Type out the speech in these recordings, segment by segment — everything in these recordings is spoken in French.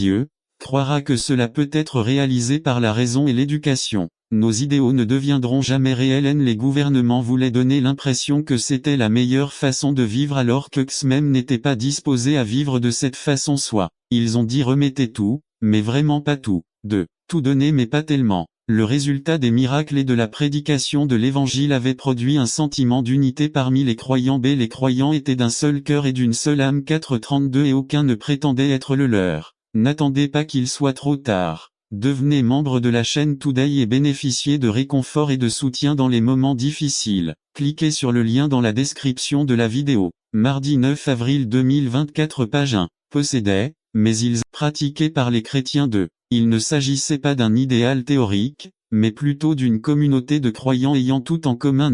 Dieu, croira que cela peut être réalisé par la raison et l'éducation. Nos idéaux ne deviendront jamais réels. Les gouvernements voulaient donner l'impression que c'était la meilleure façon de vivre alors que même n'était pas disposé à vivre de cette façon. Soit, ils ont dit remettez tout, mais vraiment pas tout. Tout donner mais pas tellement. Le résultat des miracles et de la prédication de l'évangile avait produit un sentiment d'unité parmi les croyants. Les croyants étaient d'un seul cœur et d'une seule âme. 4:32 Et aucun ne prétendait être le leur. N'attendez pas qu'il soit trop tard. Devenez membre de la chaîne Today et bénéficiez de réconfort et de soutien dans les moments difficiles. Cliquez sur le lien dans la description de la vidéo. Mardi 9 avril 2024 page 1. Possédaient, mais ils pratiqués par les chrétiens Il ne s'agissait pas d'un idéal théorique, mais plutôt d'une communauté de croyants ayant tout en commun.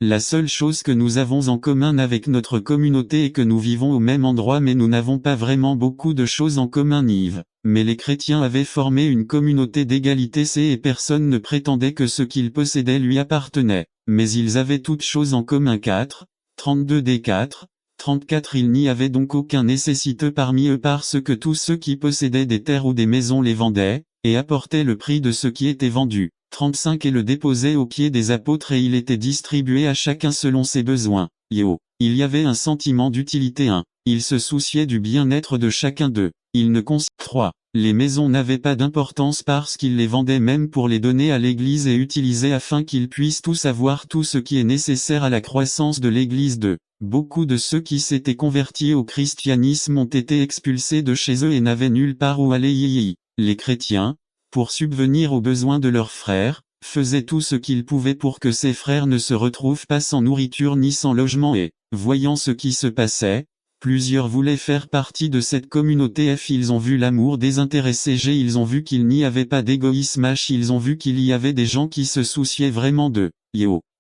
La seule chose que nous avons en commun avec notre communauté est que nous vivons au même endroit mais nous n'avons pas vraiment beaucoup de choses en commun. Mais les chrétiens avaient formé une communauté d'égalité et personne ne prétendait que ce qu'ils possédaient lui appartenait. Mais ils avaient toutes choses en commun. 4:32 d 4:34 Il n'y avait donc aucun nécessiteux parmi eux parce que tous ceux qui possédaient des terres ou des maisons les vendaient, et apportaient le prix de ce qui était vendu. 35 Et le déposaient aux pieds des apôtres et il était distribué à chacun selon ses besoins. Il y avait un sentiment d'utilité. Ils se souciaient du bien-être de chacun d'eux. Ils ne 3. Les maisons n'avaient pas d'importance parce qu'ils les vendaient même pour les donner à l'église et utiliser afin qu'ils puissent tous avoir tout ce qui est nécessaire à la croissance de l'église. Beaucoup de ceux qui s'étaient convertis au christianisme ont été expulsés de chez eux et n'avaient nulle part où aller. Les chrétiens, pour subvenir aux besoins de leurs frères, faisaient tout ce qu'ils pouvaient pour que ces frères ne se retrouvent pas sans nourriture ni sans logement et, voyant ce qui se passait, plusieurs voulaient faire partie de cette communauté. Ils ont vu l'amour désintéressé. Ils ont vu qu'il n'y avait pas d'égoïsme. Ils ont vu qu'il y avait des gens qui se souciaient vraiment de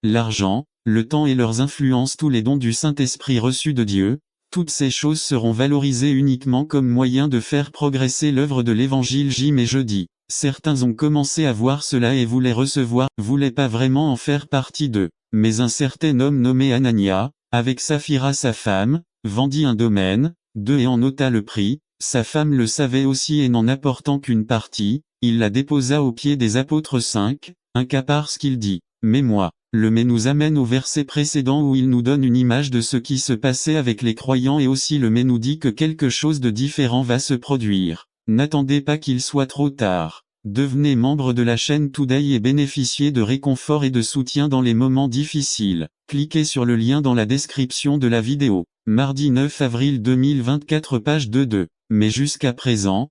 l'argent, le temps et leurs influences. Tous les dons du Saint-Esprit reçus de Dieu, toutes ces choses seront valorisées uniquement comme moyen de faire progresser l'œuvre de l'Évangile. Mais je dis, certains ont commencé à voir cela et voulaient recevoir, voulaient pas vraiment en faire partie mais un certain homme nommé Anania, avec Saphira sa femme, vendit un domaine, et en ôta le prix. Sa femme le savait aussi et n'en apportant qu'une partie, il la déposa aux pieds des apôtres. 5, un cas parce qu'il dit, mais moi. Mais nous amène au verset précédent où il nous donne une image de ce qui se passait avec les croyants et aussi mais nous dit que quelque chose de différent va se produire. N'attendez pas qu'il soit trop tard. Devenez membre de la chaîne Today et bénéficiez de réconfort et de soutien dans les moments difficiles. Cliquez sur le lien dans la description de la vidéo. Mardi 9 avril 2024 page 2. Mais jusqu'à présent,